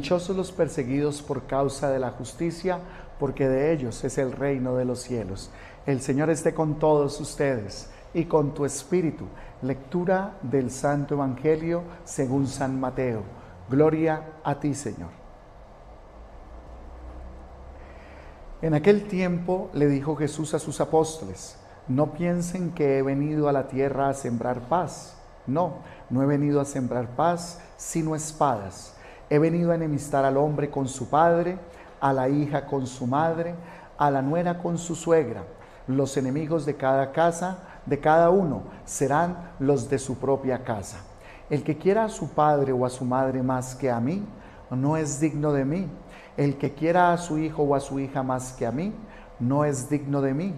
Dichosos los perseguidos por causa de la justicia, porque de ellos es el reino de los cielos. El Señor esté con todos ustedes y con tu espíritu. Lectura del Santo Evangelio según San Mateo. Gloria a ti, Señor. En aquel tiempo le dijo Jesús a sus apóstoles: no piensen que he venido a la tierra a sembrar paz. No, no he venido a sembrar paz, sino espadas. He venido a enemistar al hombre con su padre, a la hija con su madre, a la nuera con su suegra. Los enemigos de cada casa, de cada uno, serán los de su propia casa. El que quiera a su padre o a su madre más que a mí, no es digno de mí. El que quiera a su hijo o a su hija más que a mí, no es digno de mí.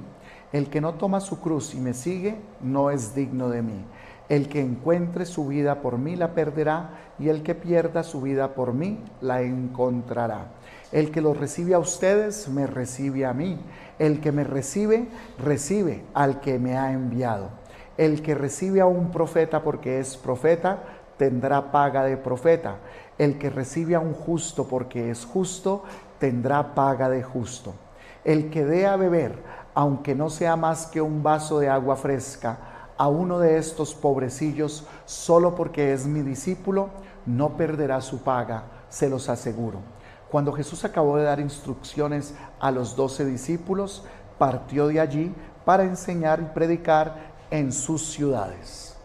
El que no toma su cruz y me sigue, no es digno de mí. El que encuentre su vida por mí la perderá, y el que pierda su vida por mí la encontrará. El que los recibe a ustedes, me recibe a mí. El que me recibe, recibe al que me ha enviado. El que recibe a un profeta porque es profeta, tendrá paga de profeta. El que recibe a un justo porque es justo, tendrá paga de justo. El que dé a beber, aunque no sea más que un vaso de agua fresca, a uno de estos pobrecillos, solo porque es mi discípulo, no perderá su paga, se los aseguro. Cuando Jesús acabó de dar instrucciones a los 12 discípulos, partió de allí para enseñar y predicar en sus ciudades.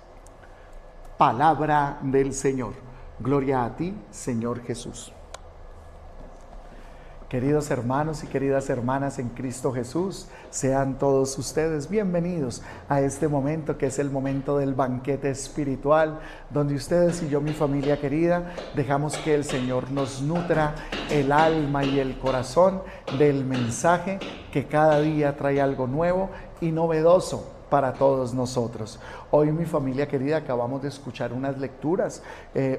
Palabra del Señor. Gloria a ti, Señor Jesús. Queridos hermanos y queridas hermanas en Cristo Jesús, sean todos ustedes bienvenidos a este momento que es el momento del banquete espiritual, donde ustedes y yo, mi familia querida, dejamos que el Señor nos nutra el alma y el corazón del mensaje que cada día trae algo nuevo y novedoso para todos nosotros. Hoy, mi familia querida, acabamos de escuchar unas lecturas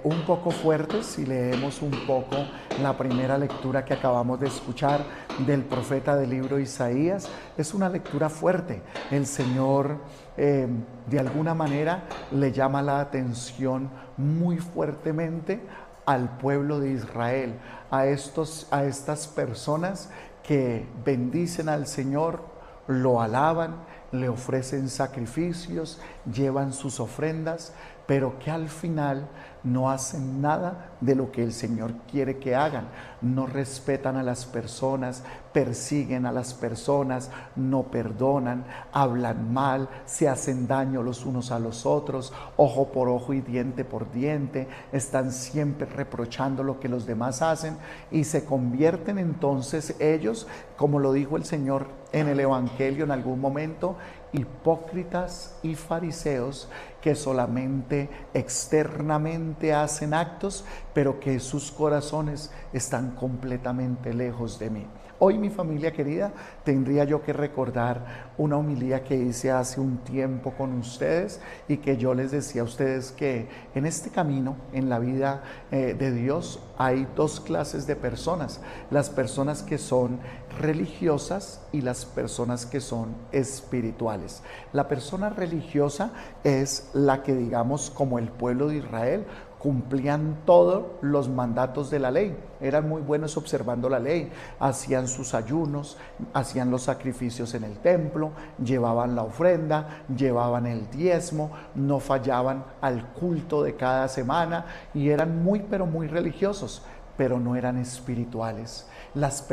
un poco fuertes, y leemos un poco la primera lectura que acabamos de escuchar del profeta del libro Isaías. Es una lectura fuerte. El Señor de alguna manera le llama la atención muy fuertemente al pueblo de Israel, a estas personas que bendicen al Señor, lo alaban, le ofrecen sacrificios, llevan sus ofrendas, pero que al final no hacen nada de lo que el Señor quiere que hagan. No respetan a las personas, persiguen a las personas, no perdonan, hablan mal, se hacen daño los unos a los otros, ojo por ojo y diente por diente, están siempre reprochando lo que los demás hacen, y se convierten entonces ellos, como lo dijo el Señor en el Evangelio en algún momento, hipócritas y fariseos que solamente externamente hacen actos, pero que sus corazones están completamente lejos de mí. Hoy, mi familia querida, tendría yo que recordar una homilía que hice hace un tiempo con ustedes, y que yo les decía a ustedes que en este camino, en la vida de Dios, hay dos clases de personas: las personas que son religiosas y las personas que son espirituales. La persona religiosa es la que, digamos, como el pueblo de Israel, cumplían todos los mandatos de la ley, eran muy buenos observando la ley, hacían sus ayunos, hacían los sacrificios en el templo, llevaban la ofrenda, llevaban el diezmo, no fallaban al culto de cada semana, y eran muy, pero muy religiosos, pero no eran espirituales. Las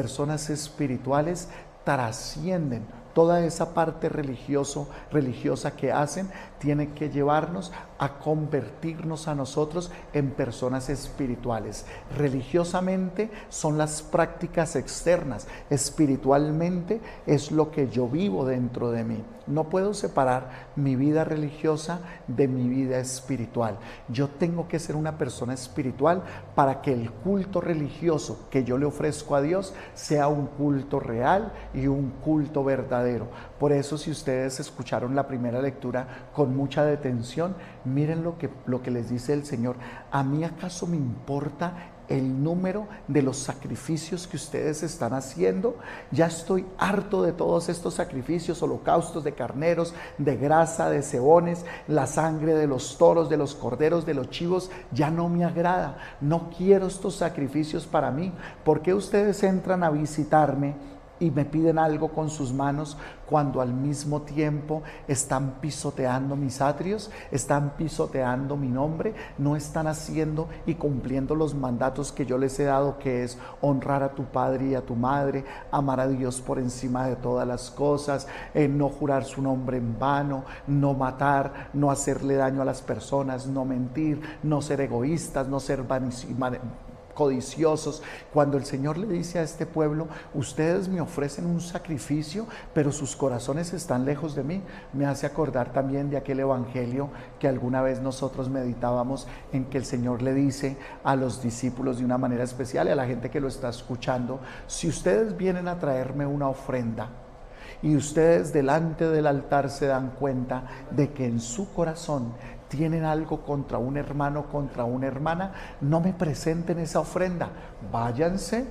espirituales trascienden toda esa parte religiosa que hacen, tiene que llevarnos a convertirnos a nosotros en personas espirituales. Religiosamente son las prácticas externas, espiritualmente es lo que yo vivo dentro de mí. No puedo separar mi vida religiosa de mi vida espiritual. Yo tengo que ser una persona espiritual para que el culto religioso que yo le ofrezco a Dios sea un culto real y un culto verdadero. Por eso, si ustedes escucharon la primera lectura con mucha detención, miren lo que les dice el Señor. ¿A mí acaso me importa el número de los sacrificios que ustedes están haciendo. Ya estoy harto de todos estos sacrificios, holocaustos de carneros, de grasa, de cebones, la sangre de los toros, de los corderos, de los chivos. Ya no me agrada, no quiero estos sacrificios para mí. ¿Por qué ustedes entran a visitarme y me piden algo con sus manos cuando al mismo tiempo están pisoteando mis atrios, están pisoteando mi nombre, no están haciendo y cumpliendo los mandatos que yo les he dado, que es honrar a tu padre y a tu madre, amar a Dios por encima de todas las cosas, no jurar su nombre en vano, no matar, no hacerle daño a las personas, no mentir, no ser egoístas, no ser codiciosos? Cuando el Señor le dice a este pueblo, ustedes me ofrecen un sacrificio, pero sus corazones están lejos de mí, me hace acordar también de aquel evangelio que alguna vez nosotros meditábamos, en que el Señor le dice a los discípulos de una manera especial y a la gente que lo está escuchando: si ustedes vienen a traerme una ofrenda y ustedes delante del altar se dan cuenta de que en su corazón tienen algo contra un hermano, contra una hermana, no me presenten esa ofrenda, váyanse,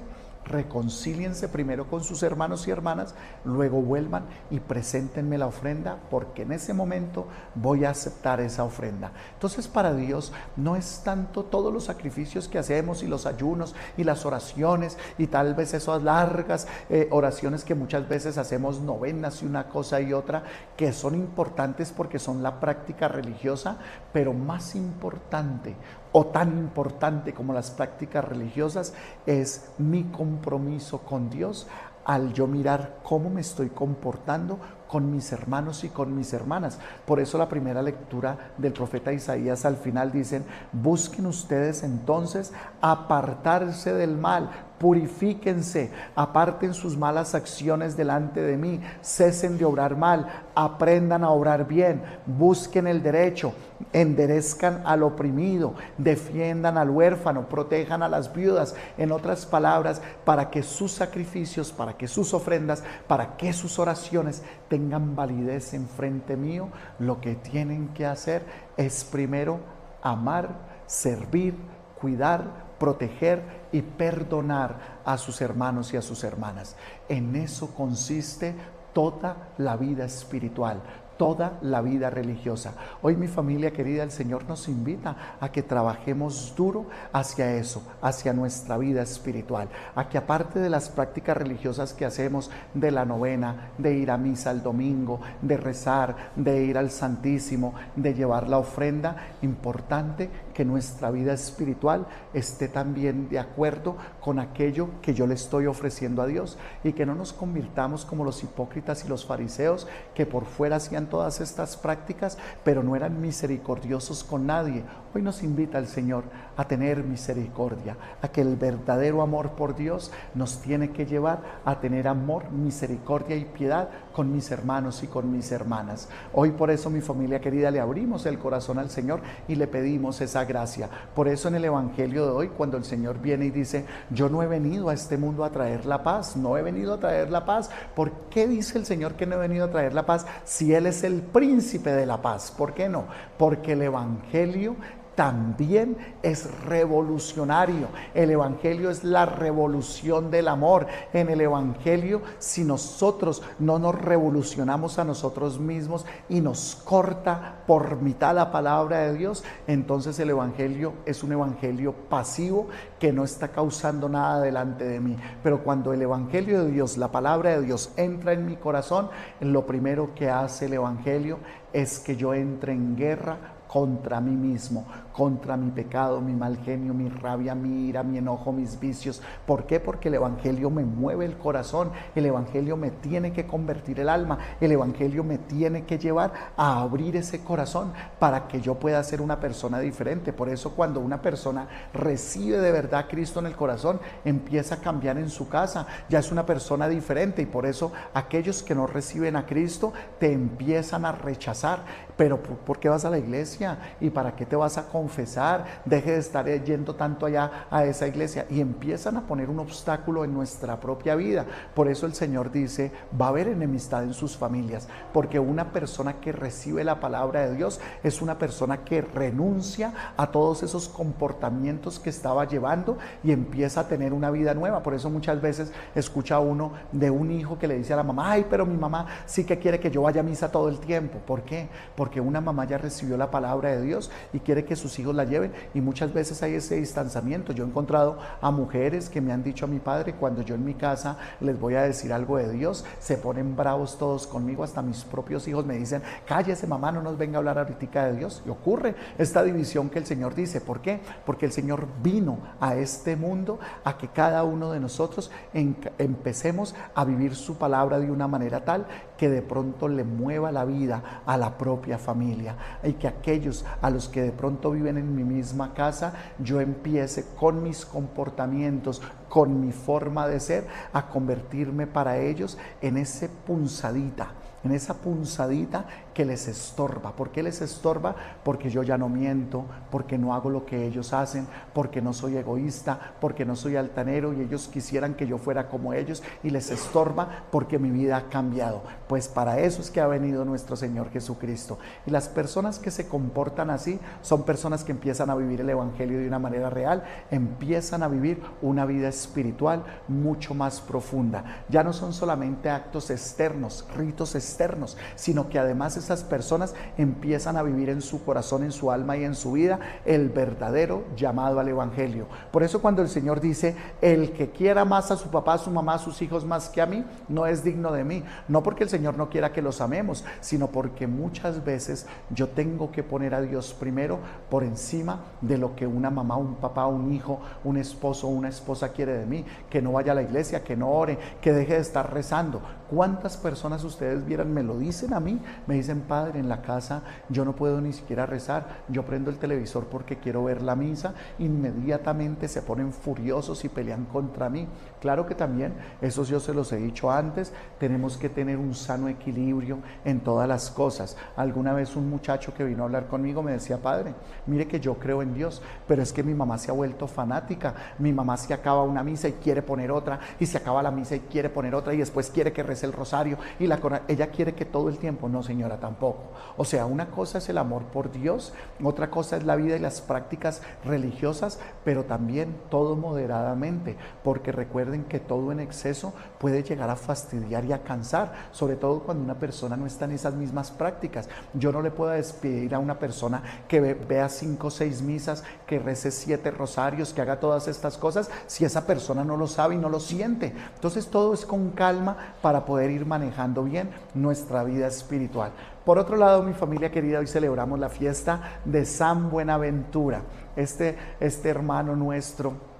reconcíliense primero con sus hermanos y hermanas, luego vuelvan y preséntenme la ofrenda, porque en ese momento voy a aceptar esa ofrenda. Entonces, para Dios no es tanto todos los sacrificios que hacemos y los ayunos y las oraciones y tal vez esas largas oraciones que muchas veces hacemos, novenas y una cosa y otra, que son importantes porque son la práctica religiosa, pero más importante o tan importante como las prácticas religiosas es mi compromiso con Dios, al yo mirar cómo me estoy comportando con mis hermanos y con mis hermanas. Por eso la primera lectura del profeta Isaías al final dicen: busquen ustedes entonces apartarse del mal, purifíquense, aparten sus malas acciones delante de mí, cesen de obrar mal, aprendan a obrar bien, busquen el derecho, enderezcan al oprimido, defiendan al huérfano, protejan a las viudas. En otras palabras, para que sus sacrificios, para que sus ofrendas, para que sus oraciones tengan validez en frente mío, lo que tienen que hacer es primero amar, servir, cuidar, proteger y perdonar a sus hermanos y a sus hermanas. En eso consiste toda la vida espiritual, toda la vida religiosa. Hoy, mi familia querida, el Señor nos invita a que trabajemos duro hacia eso, hacia nuestra vida espiritual, a que aparte de las prácticas religiosas que hacemos, de la novena, de ir a misa el domingo, de rezar, de ir al Santísimo, de llevar la ofrenda, importante que nuestra vida espiritual esté también de acuerdo con aquello que yo le estoy ofreciendo a Dios, y que no nos convirtamos como los hipócritas y los fariseos, que por fuera hacían todas estas prácticas, pero no eran misericordiosos con nadie. Hoy nos invita el Señor a tener misericordia, a que el verdadero amor por Dios nos tiene que llevar a tener amor, misericordia y piedad con mis hermanos y con mis hermanas. Hoy, por eso, mi familia querida, le abrimos el corazón al Señor y le pedimos esa gracia. Por eso, en el Evangelio de hoy, cuando el Señor viene y dice: yo no he venido a este mundo a traer la paz, no he venido a traer la paz. ¿Por qué dice el Señor que no he venido a traer la paz si Él es el príncipe de la paz? ¿Por qué no? Porque el Evangelio también es revolucionario. El Evangelio es la revolución del amor. En el Evangelio, si nosotros no nos revolucionamos a nosotros mismos y nos corta por mitad la palabra de Dios, entonces el Evangelio es un evangelio pasivo que no está causando nada delante de mí. Pero cuando el Evangelio de Dios, la palabra de Dios, entra en mi corazón, lo primero que hace el Evangelio es que yo entre en guerra contra mí mismo, contra mi pecado, mi mal genio, mi rabia, mi ira, mi enojo, mis vicios. ¿Por qué? Porque el Evangelio me mueve el corazón, el Evangelio me tiene que convertir el alma, el Evangelio me tiene que llevar a abrir ese corazón para que yo pueda ser una persona diferente. Por eso, cuando una persona recibe de verdad a Cristo en el corazón, empieza a cambiar en su casa, ya es una persona diferente. Y por eso aquellos que no reciben a Cristo te empiezan a rechazar. Pero ¿por qué vas a la iglesia? ¿Y para qué te vas a confesar, deje de estar yendo tanto allá a esa iglesia, y empiezan a poner un obstáculo en nuestra propia vida. Por eso el Señor dice, va a haber enemistad en sus familias, porque una persona que recibe la palabra de Dios es una persona que renuncia a todos esos comportamientos que estaba llevando y empieza a tener una vida nueva. Por eso muchas veces escucha uno de un hijo que le dice a la mamá, ay, pero mi mamá sí que quiere que yo vaya a misa todo el tiempo. ¿Por qué? Porque una mamá ya recibió la palabra de Dios y quiere que sus hijos la lleven, y muchas veces hay ese distanciamiento. Yo he encontrado a mujeres que me han dicho a mi padre, cuando yo en mi casa les voy a decir algo de Dios, se ponen bravos todos conmigo, hasta mis propios hijos me dicen, cállese mamá, no nos venga a hablar ahorita de Dios. Y ocurre esta división que el Señor dice. ¿Por qué? Porque el Señor vino a este mundo a que cada uno de nosotros empecemos a vivir su palabra de una manera tal que de pronto le mueva la vida a la propia familia, y que aquellos a los que de pronto viven en mi misma casa, yo empiece con mis comportamientos, con mi forma de ser, a convertirme para ellos en esa punzadita que les estorba. ¿Por qué les estorba? Porque yo ya no miento, porque no hago lo que ellos hacen, porque no soy egoísta, porque no soy altanero y ellos quisieran que yo fuera como ellos, y les estorba porque mi vida ha cambiado. Pues para eso es que ha venido nuestro Señor Jesucristo. Y las personas que se comportan así son personas que empiezan a vivir el Evangelio de una manera real, empiezan a vivir una vida espiritual mucho más profunda. Ya no son solamente actos externos, ritos externos, sino que además esas personas empiezan a vivir en su corazón, en su alma y en su vida el verdadero llamado al Evangelio. Por eso cuando el Señor dice, el que quiera más a su papá, a su mamá, a sus hijos más que a mí, no es digno de mí. No porque el Señor no quiera que los amemos, sino porque muchas veces yo tengo que poner a Dios primero por encima de lo que una mamá, un papá, un hijo, un esposo o una esposa quiere de mí. Que no vaya a la iglesia, que no ore, que deje de estar rezando. ¿Cuántas personas ustedes vieran, me lo dicen a mí, me dicen, padre, en la casa yo no puedo ni siquiera rezar, yo prendo el televisor porque quiero ver la misa, inmediatamente se ponen furiosos y pelean contra mí? Claro que también, eso yo se los he dicho antes, tenemos que tener un sano equilibrio en todas las cosas. Alguna vez un muchacho que vino a hablar conmigo me decía, padre, mire que yo creo en Dios, pero es que mi mamá se ha vuelto fanática, mi mamá se acaba una misa y quiere poner otra, y se acaba la misa y quiere poner otra, y después quiere que rece el rosario, y ella quiere que todo el tiempo. No, señora, tampoco. O sea, una cosa es el amor por Dios, otra cosa es la vida y las prácticas religiosas, pero también todo moderadamente, porque recuerden que todo en exceso puede llegar a fastidiar y a cansar, sobre todo cuando una persona no está en esas mismas prácticas. Yo no le puedo despedir a una persona que vea 5 o 6 misas, que rece 7 rosarios, que haga todas estas cosas, si esa persona no lo sabe y no lo siente. Entonces todo es con calma para poder ir manejando bien nuestra vida espiritual. Por otro lado, mi familia querida, hoy celebramos la fiesta de San Buenaventura, este hermano nuestro,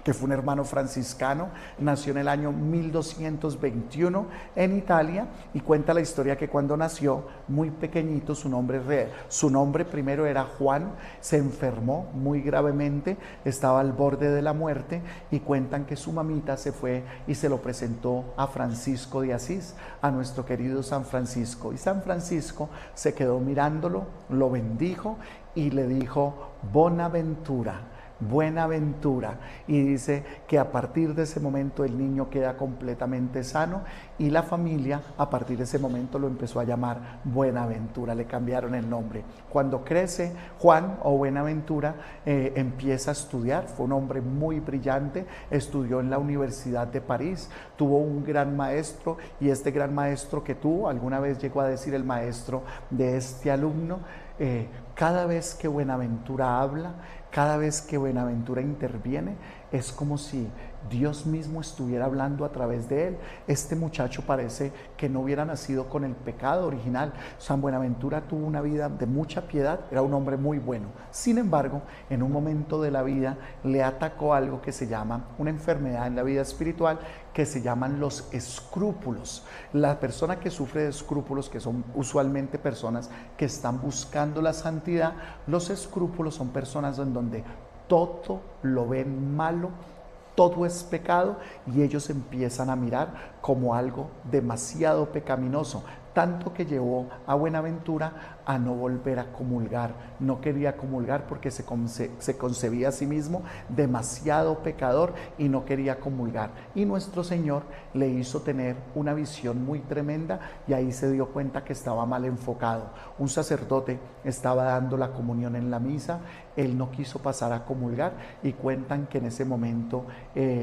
que fue un hermano franciscano, nació en el año 1221 en Italia, y cuenta la historia que cuando nació, muy pequeñito, su nombre primero era Juan, se enfermó muy gravemente, estaba al borde de la muerte, y cuentan que su mamita se fue y se lo presentó a Francisco de Asís, a nuestro querido San Francisco, y San Francisco se quedó mirándolo, lo bendijo y le dijo, Bonaventura, Buenaventura, y dice que a partir de ese momento el niño queda completamente sano, y la familia a partir de ese momento lo empezó a llamar Buenaventura, le cambiaron el nombre. Cuando crece Juan o Buenaventura empieza a estudiar, fue un hombre muy brillante, estudió en la Universidad de París, tuvo un gran maestro, y este gran maestro que tuvo, alguna vez llegó a decir el maestro de este alumno, cada vez que Buenaventura habla, cada vez que Buenaventura interviene, es como si Dios mismo estuviera hablando a través de él. Este muchacho parece que no hubiera nacido con el pecado original. San Buenaventura tuvo una vida de mucha piedad, era un hombre muy bueno. Sin embargo, en un momento de la vida le atacó algo que se llama, una enfermedad en la vida espiritual, que se llaman los escrúpulos. La persona que sufre de escrúpulos, que son usualmente personas que están buscando la santidad, los escrúpulos son personas en donde todo lo ven malo, todo es pecado, y ellos empiezan a mirar como algo demasiado pecaminoso. tanto que llevó a Buenaventura a no volver a comulgar. No quería comulgar porque se concebía a sí mismo demasiado pecador y no quería comulgar. Y nuestro Señor le hizo tener una visión muy tremenda y ahí se dio cuenta que estaba mal enfocado. Un sacerdote estaba dando la comunión en la misa, él no quiso pasar a comulgar y cuentan que en ese momento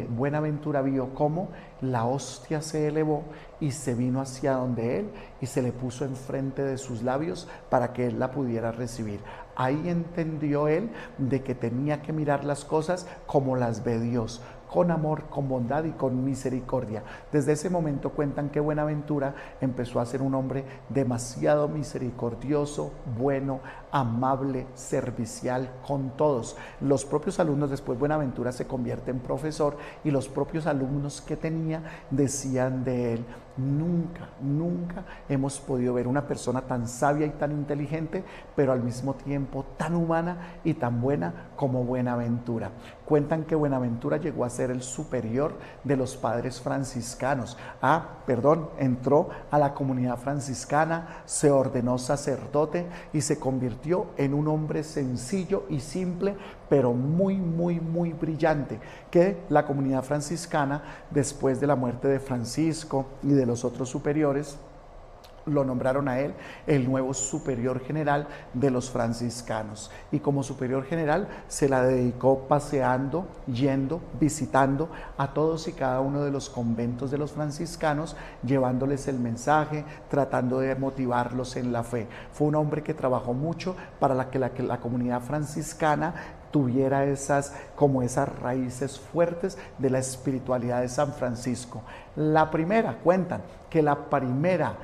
Buenaventura vio cómo la hostia se elevó y se vino hacia donde él y se le puso enfrente de sus labios para que él la pudiera recibir. Ahí entendió él de que tenía que mirar las cosas como las ve Dios, con amor, con bondad y con misericordia. Desde ese momento cuentan que Buenaventura empezó a ser un hombre demasiado misericordioso, bueno, amable, servicial con todos. Los propios alumnos, después Buenaventura se convierte en profesor y los propios alumnos que tenía decían de él: nunca hemos podido ver una persona tan sabia y tan inteligente, pero al mismo tiempo tan humana y tan buena como Buenaventura. Cuentan que Buenaventura llegó a ser el superior de los padres franciscanos. Entró a la comunidad franciscana, se ordenó sacerdote y se convirtió en un hombre sencillo y simple, pero muy brillante, que la comunidad franciscana, después de la muerte de Francisco y de los otros superiores, lo nombraron a él el nuevo superior general de los franciscanos, y como superior general se la dedicó paseando, yendo, visitando a todos y cada uno de los conventos de los franciscanos, llevándoles el mensaje, tratando de motivarlos en la fe. Fue un hombre que trabajó mucho para que la comunidad franciscana tuviera esas raíces fuertes de la espiritualidad de San Francisco. Cuentan que la primera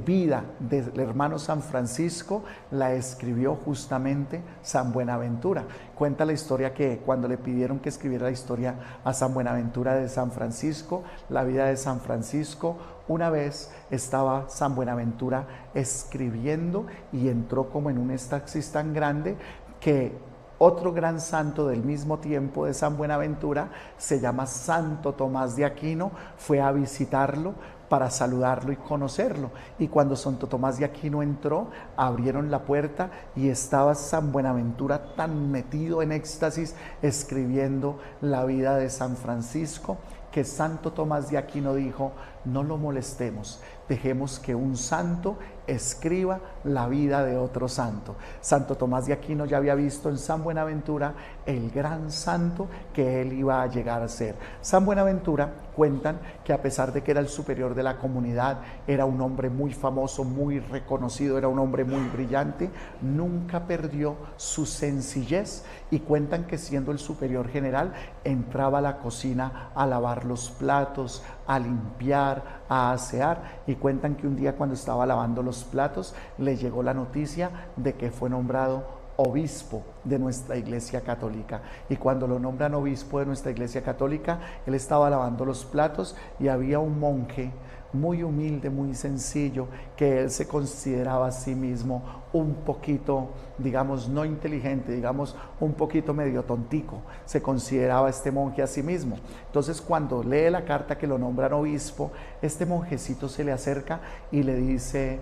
vida del hermano San Francisco la escribió justamente San Buenaventura. Cuenta la historia que cuando le pidieron que escribiera la historia a San Buenaventura de San Francisco, la vida de San Francisco, una vez estaba San Buenaventura escribiendo y entró como en un éxtasis tan grande que otro gran santo del mismo tiempo de San Buenaventura, se llama Santo Tomás de Aquino, fue a visitarlo para saludarlo y conocerlo. Y cuando Santo Tomás de Aquino entró, abrieron la puerta y estaba San Buenaventura tan metido en éxtasis escribiendo la vida de San Francisco, que Santo Tomás de Aquino dijo: no lo molestemos, dejemos que un santo escriba la vida de otro santo. Santo Tomás de Aquino ya había visto en San Buenaventura el gran santo que él iba a llegar a ser. San Buenaventura, cuentan que a pesar de que era el superior de la comunidad, era un hombre muy famoso, muy reconocido, era un hombre muy brillante, nunca perdió su sencillez, y cuentan que siendo el superior general entraba a la cocina a lavar los platos, a limpiar, a asear, y cuentan que un día cuando estaba lavando los platos le llegó la noticia de que fue nombrado obispo de nuestra Iglesia Católica. Y cuando lo nombran obispo de nuestra Iglesia Católica, él estaba lavando los platos y había un monje muy humilde, muy sencillo, que él se consideraba a sí mismo un poquito, digamos, no inteligente, digamos, un poquito medio tontico, se consideraba este monje a sí mismo. Entonces, cuando lee la carta que lo nombran obispo, este monjecito se le acerca y le dice: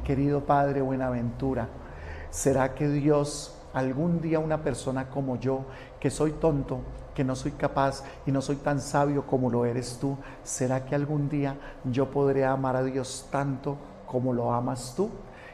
querido padre Buenaventura, ¿será que Dios, algún día una persona como yo, que soy tonto, que no soy capaz y no soy tan sabio como lo eres tú, ¿será que algún día yo podré amar a Dios tanto como lo amas tú?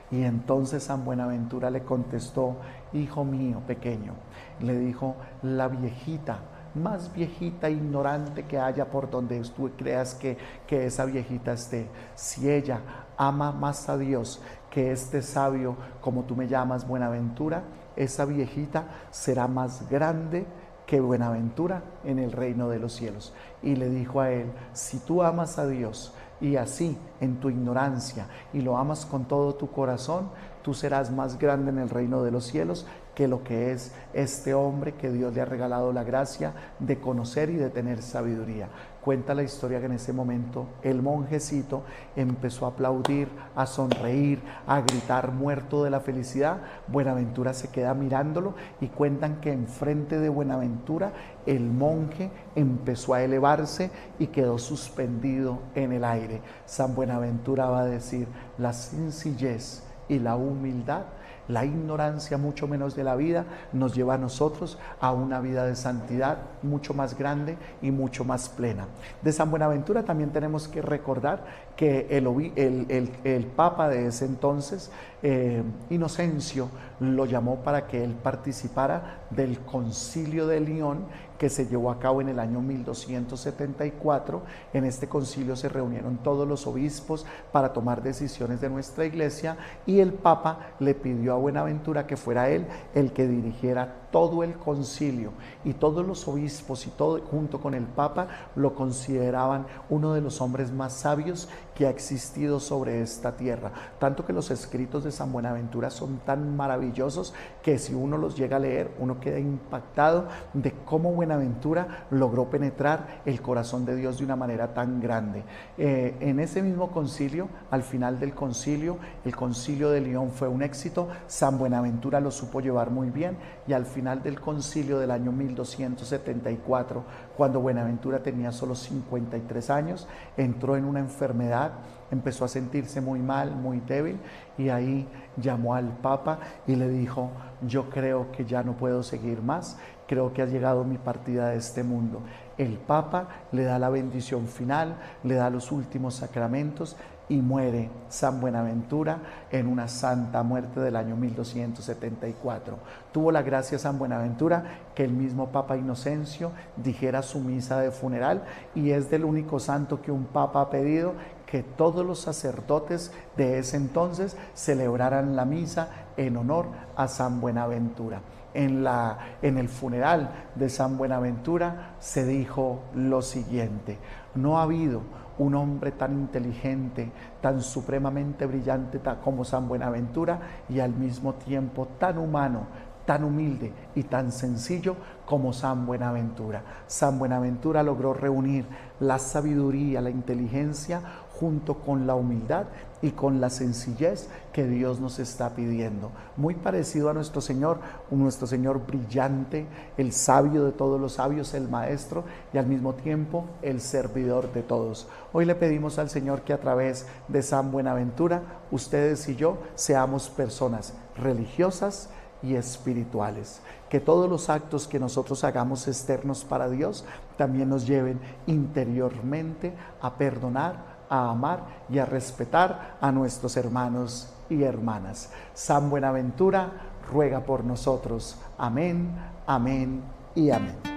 Y entonces San Buenaventura le contestó: hijo mío pequeño, le dijo, la viejita, más viejita ignorante que haya por donde tú creas que esa viejita esté, si ella ama más a Dios que este sabio como tú me llamas Buenaventura, esa viejita será más grande que Buenaventura en el reino de los cielos. Y le dijo a él: si tú amas a Dios y así en tu ignorancia y lo amas con todo tu corazón, tú serás más grande en el reino de los cielos que lo que es este hombre que Dios le ha regalado la gracia de conocer y de tener sabiduría. Cuenta la historia que en ese momento el monjecito empezó a aplaudir, a sonreír, a gritar muerto de la felicidad. Buenaventura se queda mirándolo y cuentan que enfrente de Buenaventura el monje empezó a elevarse y quedó suspendido en el aire. San Buenaventura va a decir: la sencillez y la humildad, la ignorancia mucho menos de la vida, nos lleva a nosotros a una vida de santidad mucho más grande y mucho más plena. De San Buenaventura también tenemos que recordar que el Papa de ese entonces, Inocencio, lo llamó para que él participara del Concilio de León, que se llevó a cabo en el año 1274. En este concilio se reunieron todos los obispos para tomar decisiones de nuestra iglesia, y el Papa le pidió a Buenaventura que fuera él el que dirigiera todo el concilio, y todos los obispos y todo junto con el Papa lo consideraban uno de los hombres más sabios que ha existido sobre esta tierra, tanto que los escritos de San Buenaventura son tan maravillosos que si uno los llega a leer, uno queda impactado de cómo Buenaventura logró penetrar el corazón de Dios de una manera tan grande. En ese mismo concilio, al final del concilio, el Concilio de León fue un éxito. San Buenaventura lo supo llevar muy bien, y al final del concilio del año 1274, cuando Buenaventura tenía solo 53 años, entró en una enfermedad, empezó a sentirse muy mal, muy débil, y ahí llamó al Papa y le dijo: yo creo que ya no puedo seguir más, creo que ha llegado mi partida de este mundo. El Papa le da la bendición final, le da los últimos sacramentos, y muere San Buenaventura en una santa muerte del año 1274. Tuvo la gracia San Buenaventura que el mismo Papa Inocencio dijera su misa de funeral, y es del único santo que un Papa ha pedido que todos los sacerdotes de ese entonces celebraran la misa en honor a San Buenaventura. En el funeral de San Buenaventura se dijo lo siguiente: no ha habido un hombre tan inteligente, tan supremamente brillante como San Buenaventura, y al mismo tiempo tan humano, tan humilde y tan sencillo como San Buenaventura. San Buenaventura logró reunir la sabiduría, la inteligencia, junto con la humildad y con la sencillez que Dios nos está pidiendo. Muy parecido a nuestro Señor brillante, el sabio de todos los sabios, el maestro, y al mismo tiempo el servidor de todos. Hoy le pedimos al Señor que a través de San Buenaventura, ustedes y yo seamos personas religiosas y espirituales. Que todos los actos que nosotros hagamos externos para Dios también nos lleven interiormente a perdonar, a amar y a respetar a nuestros hermanos y hermanas. San Buenaventura ruega por nosotros. Amén, amén y amén.